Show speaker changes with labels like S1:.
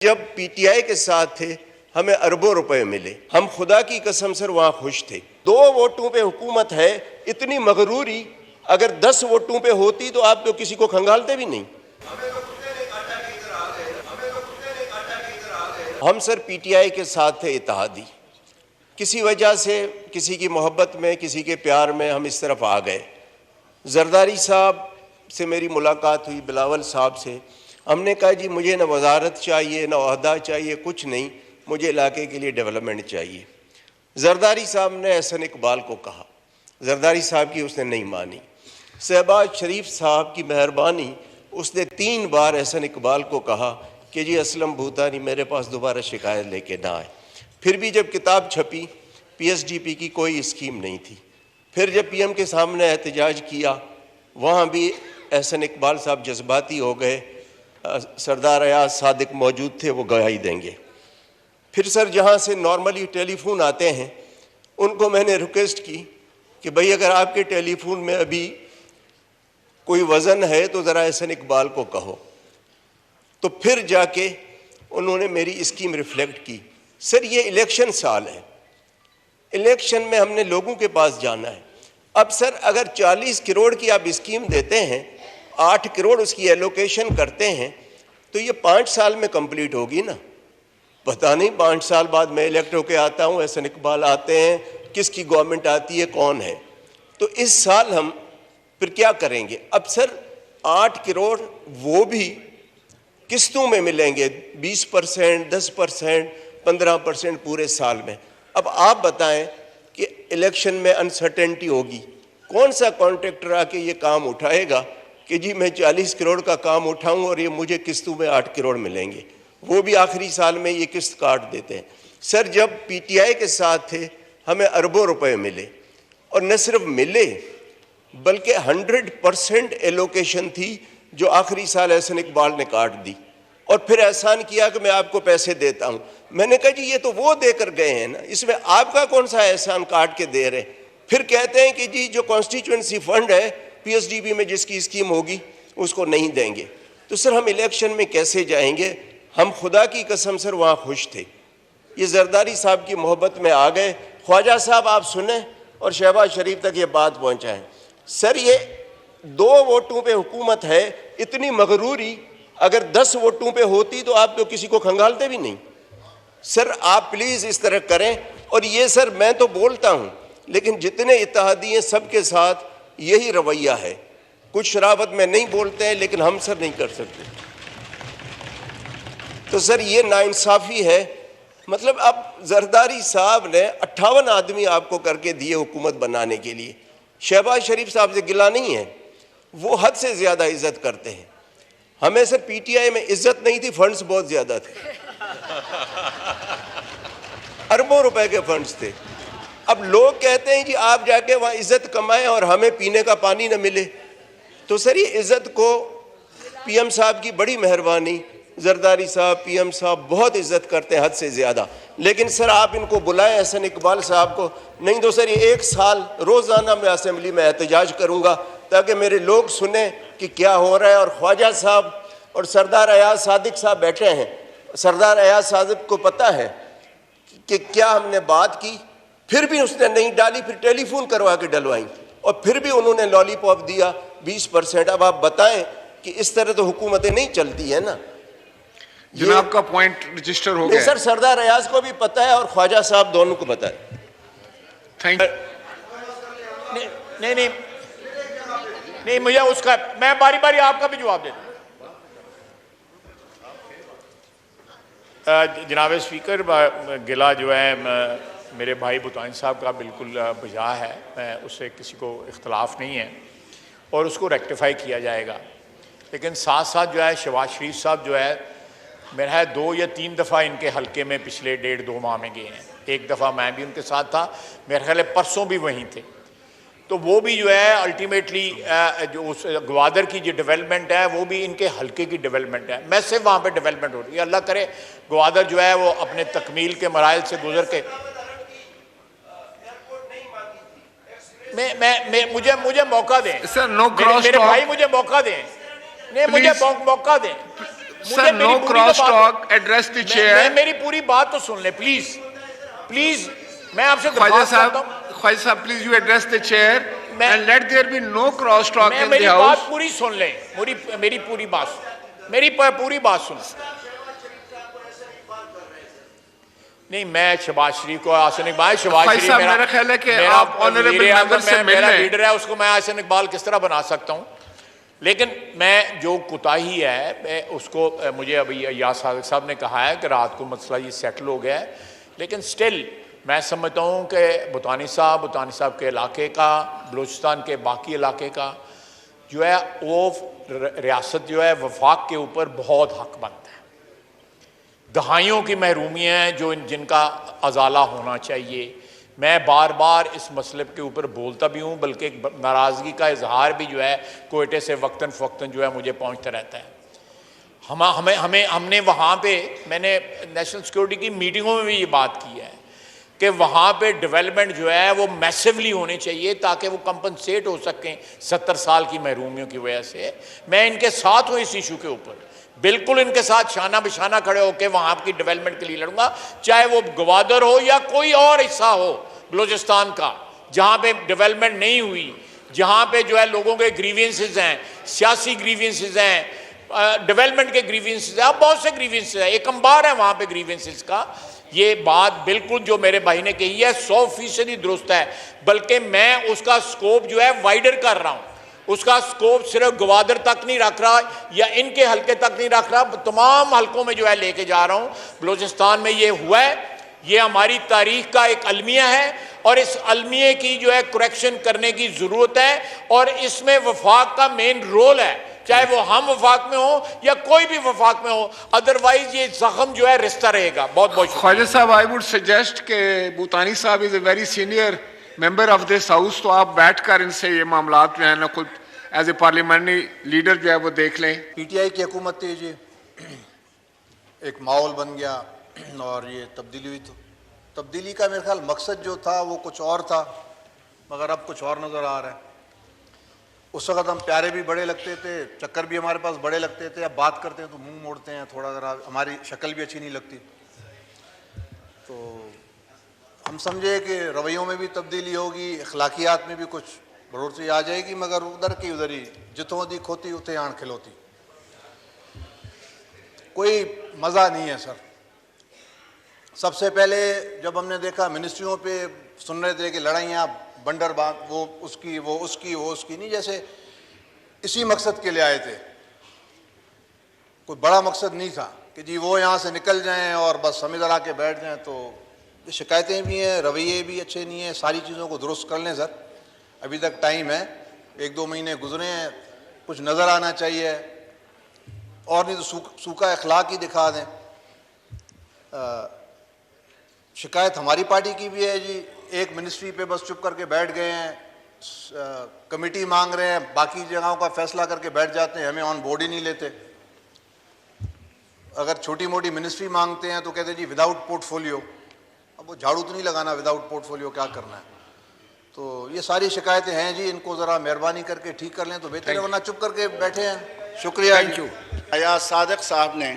S1: जब पीटीआई के साथ थे हमें अरबों रुपए मिले। हम खुदा की कसम सर वहां खुश थे। 2 वोटों पे हुकूमत है, इतनी मगरूरी अगर 10 वोटों पे होती तो आप तो किसी को खंगालते भी नहीं। हम सर पीटीआई के साथ थे इत्तेहादी, किसी वजह से किसी की मोहब्बत में किसी के प्यार में हम इस तरफ आ गए। जरदारी साहब से मेरी मुलाकात हुई, बिलावल साहब से। हमने कहा जी मुझे न वजारत चाहिए न ओहदा चाहिए, कुछ नहीं, मुझे इलाके के लिए डेवलपमेंट चाहिए। जरदारी साहब ने एहसन इकबाल को कहा, जरदारी साहब की उसने नहीं मानी। शहबाज शरीफ साहब की मेहरबानी, उसने 3 बार एहसन इकबाल को कहा कि जी असलम भूतानी मेरे पास दोबारा शिकायत लेके ना आए। फिर भी जब किताब छपी पीएसडीपी की कोई स्कीम नहीं थी। फिर जब पीएम के सामने एहतजाज किया, वहाँ भी एहसन इकबाल साहब जज्बाती हो गए। सरदार अयाज सादिक मौजूद थे, वो गवाही देंगे। फिर सर जहाँ से नॉर्मली टेलीफोन आते हैं, उनको मैंने रिक्वेस्ट की कि भाई अगर आपके टेलीफोन में अभी कोई वज़न है तो ज़रा एहसन इकबाल को कहो। तो फिर जाके उन्होंने मेरी स्कीम रिफ्लेक्ट की। सर ये इलेक्शन साल है, इलेक्शन में हमने लोगों के पास जाना है। अब सर अगर 40 करोड़ की आप स्कीम देते हैं, 8 करोड़ उसकी एलोकेशन करते हैं, तो ये 5 साल में कंप्लीट होगी ना। पता नहीं 5 साल बाद मैं इलेक्ट होकर आता हूँ, एहसन इकबाल आते हैं, किसकी गवर्नमेंट आती है, कौन है। तो इस साल हम फिर क्या करेंगे। अब सर 8 करोड़ वो भी किस्तों में मिलेंगे, 20%, 10%, 15% पूरे साल में। अब आप बताएं कि इलेक्शन में अनसर्टेनिटी होगी, कौन सा कॉन्ट्रैक्टर आके ये काम उठाएगा कि जी मैं 40 करोड़ का काम उठाऊं और ये मुझे किस्तों में 8 करोड़ मिलेंगे, वो भी आखिरी साल में ये किस्त काट देते हैं। सर जब पीटीआई के साथ थे हमें अरबों रुपए मिले, और न सिर्फ मिले बल्कि 100% एलोकेशन थी जो आखिरी साल एहसन इकबाल ने काट दी। और फिर एहसान किया कि मैं आपको पैसे देता हूँ। मैंने कहा जी ये तो वो देकर गए हैं ना, इसमें आपका कौन सा एहसान काट के दे रहे। फिर कहते हैं कि जी जो कॉन्स्टिट्यूंसी फंड है पीएसडीबी में जिसकी स्कीम होगी उसको नहीं देंगे। तो सर हम इलेक्शन में कैसे जाएंगे। हम खुदा की कसम सर वहाँ खुश थे। ये जरदारी साहब की मोहब्बत में आ गए। ख्वाजा साहब आप सुने और शहबाज शरीफ तक ये बात पहुँचाएँ। सर ये 2 वोटों पे हुकूमत है, इतनी मगरूरी अगर 10 वोटों पे होती तो आप तो किसी को खंगालते भी नहीं। सर आप प्लीज़ इस तरह करें। और ये सर मैं तो बोलता हूँ, लेकिन जितने इत्तेहादी हैं सबके साथ यही रवैया है। कुछ शराबत में नहीं बोलते हैं, लेकिन हम सर नहीं कर सकते। तो सर ये नाइंसाफ़ी है। मतलब अब जरदारी साहब ने 58 आदमी आपको करके दिए हुकूमत बनाने के लिए। शहबाज शरीफ साहब से गिला नहीं है, वो हद से ज़्यादा इज्जत करते हैं। हमें सर पीटीआई में इज्जत नहीं थी, फंड्स बहुत ज़्यादा थे, अरबों रुपए के फंड्स थे। अब लोग कहते हैं जी आप जाके वहाँ इज्जत कमाएं और हमें पीने का पानी न मिले। तो सर ये इज्जत को पीएम साहब की बड़ी मेहरबानी, जरदारी साहब पीएम साहब बहुत इज्जत करते हैं हद से ज़्यादा। लेकिन सर आप इनको बुलाएं एहसन इकबाल साहब को, नहीं तो सर ये 1 साल रोज़ाना मैं असेंबली में एहतजाज करूँगा ताकि मेरे लोग सुने कि क्या हो रहा है। और ख्वाजा साहब और सरदार अयाज सादिक साहब बैठे हैं। सरदार अयाज सादिक को पता है कि क्या हमने बात की, फिर भी उसने नहीं डाली। फिर टेलीफोन करवा के डलवाई और फिर भी उन्होंने लॉलीपॉप दिया 20%। अब आप बताएं कि इस तरह तो हुकूमतें नहीं चलती है ना।
S2: जनाब का पॉइंट रजिस्टर हो गया।
S1: सर सरदार अयाज को भी पता है और ख्वाजा साहब दोनों को पता है।
S2: थैंक
S3: नहीं मुझे उसका, मैं बारी बारी आपका भी जवाब देता हूं। जनाब स्पीकर, गिला जो है मेरे भाई भूतानी साहब का बिल्कुल बजा है, मैं उससे किसी को इख्तलाफ नहीं है और उसको रेक्टिफाई किया जाएगा। लेकिन साथ साथ जो है शहबाज शरीफ साहब जो है मेरा है 2 या 3 दफ़ा इनके हल्के में पिछले 1.5-2 माह में गए हैं। एक दफ़ा मैं भी उनके साथ था, मेरे ख्याल है परसों भी वहीं थे। तो वो भी जो है अल्टीमेटली जो उस ग्वादर की जो डेवलपमेंट है वो भी इनके हल्के की डेवलपमेंट है। मैं सिर्फ वहाँ पे डेवलपमेंट हो रही है। अल्लाह करे ग्वादर जो है वो अपने तकमील के मराइल से गुजर के मुझे मौका दें।
S2: सर नो क्रॉस
S3: मेरे भाई मुझे मौका दें। नहीं मुझे मौका दें। Sir,
S2: no cross talk. Address the chair.
S3: मेरी पूरी बात तो सुन ले प्लीज प्लीज। मैं आपसे
S2: Khwaja Sahab, please you address the chair and let there be no cross talk in the
S3: मेरी
S2: house.
S3: बात पूरी सुन ले, मेरी पूरी बात सुन। नहीं, मैं शहबाज शरीफ को, आसन इकबाल, शहबाज शरीफ
S2: मेरा ख्याल है कि आप ऑनरेबल मेंबर से मिल
S3: मेरा
S2: लें।
S3: लीडर है, उसको मैं आसन इकबाल किस तरह बना सकता हूं। लेकिन मैं जो कोताही है मैं उसको, मुझे अभी याद साहब ने कहा है कि रात को मसला ये सेटल हो गया है, लेकिन स्टिल मैं समझता हूँ कि बुतानी साहब के इलाके का, बलूचिस्तान के बाकी इलाके का जो है वो रियासत जो है वफाक के ऊपर बहुत हकमंद है। दहाइयों की महरूमियाँ हैं जो जिनका अजाला होना चाहिए। मैं बार बार इस मसले के ऊपर बोलता भी हूँ, बल्कि एक नाराज़गी का इजहार भी जो है कोयटे से वक्तन फ़वक्तन जो है मुझे पहुँचता रहता है। हमने वहाँ पे, मैंने नेशनल सिक्योरिटी की मीटिंगों में भी ये बात की है कि वहाँ पे डेवलपमेंट जो है वो मैसिवली होने चाहिए ताकि वो कंपनसेट हो सकें 70 साल की महरूमियों की वजह से। मैं इनके साथ हूँ इस इशू के ऊपर, बिल्कुल इनके साथ शाना बिशाना खड़े होकर वहाँ की डेवलपमेंट के लिए लड़ूंगा, चाहे वो गवादर हो या कोई और हिस्सा हो बलूचिस्तान का जहाँ पे डेवलपमेंट नहीं हुई, जहाँ पे जो है लोगों के ग्रीवेंसेस हैं, सियासी ग्रीवेंसेस हैं, डेवलपमेंट के ग्रीवेंसेस हैं, अब बहुत से ग्रीवेंसेस हैं, एक अंबार है वहाँ पे ग्रीवेंसेस का। ये बात बिल्कुल जो मेरे भाई ने कही है 100% दुरुस्त है, बल्कि मैं उसका स्कोप जो है वाइडर कर रहा हूँ। उसका स्कोप सिर्फ गवादर तक नहीं रख रहा या इनके हलके तक नहीं रख रहा, तमाम हलकों में जो है लेके जा रहा हूँ। बलूचिस्तान में ये हुआ है, ये हमारी तारीख का एक अलमिया है और इस अलमिये की जो है करेक्शन करने की ज़रूरत है और इसमें वफाक का मेन रोल है, चाहे वो हम वफाक में हो या कोई भी वफाक में हो, अदरवाइज ये जख्म जो है रिश्ता रहेगा। बहुत बहुत
S2: Khwaja Sahab, I would suggest के बुतानी साहब is a very senior member of this house, तो आप बैठकर इनसे ये मामलात जो है ना खुद एज ए पार्लियामेंट्री लीडर जो है वो देख लें।
S4: पीटीआई की हुकूमत थी जी, एक माहौल बन गया और ये तब्दीली हुई। तो तब्दीली का मेरे ख्याल मकसद जो था वो कुछ और था, मगर अब कुछ और नज़र आ रहा है। उस वक़्त हम प्यारे भी बड़े लगते थे, चक्कर भी हमारे पास बड़े लगते थे, अब बात करते हैं तो मुंह मोड़ते हैं, थोड़ा ज़रा हमारी शक्ल भी अच्छी नहीं लगती। तो हम समझे कि रवैयों में भी तब्दीली होगी, अखलाकियात में भी कुछ बढ़ोतरी आ जाएगी, मगर उधर की उधर ही, जितों दी खोती उते आण खिलौती, कोई मज़ा नहीं है सर। सबसे पहले जब हमने देखा मिनिस्ट्रियों पे सुन रहे थे कि लड़ाइयाँ बंडर बात, वो उसकी नहीं, जैसे इसी मकसद के लिए आए थे, कोई बड़ा मकसद नहीं था कि जी वो यहाँ से निकल जाएं और बस हम इधर आके बैठ जाएं। तो ये शिकायतें भी हैं, रवैये भी अच्छे नहीं हैं, सारी चीज़ों को दुरुस्त कर लें सर, अभी तक टाइम है, 1-2 महीने गुजरे हैं, कुछ नज़र आना चाहिए, और नहीं तो सूखा अखलाक ही दिखा दें। शिकायत हमारी पार्टी की भी है जी, एक मिनिस्ट्री पे बस चुप करके बैठ गए हैं, कमेटी मांग रहे हैं, बाकी जगहों का फैसला करके बैठ जाते हैं, हमें ऑन बोर्ड ही नहीं लेते। अगर छोटी मोटी मिनिस्ट्री मांगते हैं तो कहते हैं जी विदाउट पोर्टफोलियो। अब वो झाड़ू तो नहीं लगाना, विदाउट पोर्टफोलियो क्या करना है। तो ये सारी शिकायतें हैं जी, इनको ज़रा मेहरबानी करके ठीक कर लें तो बेहतर है, वरना चुप करके बैठे हैं। शुक्रिया।
S2: Thank you.
S5: अयाज सादिक साहब ने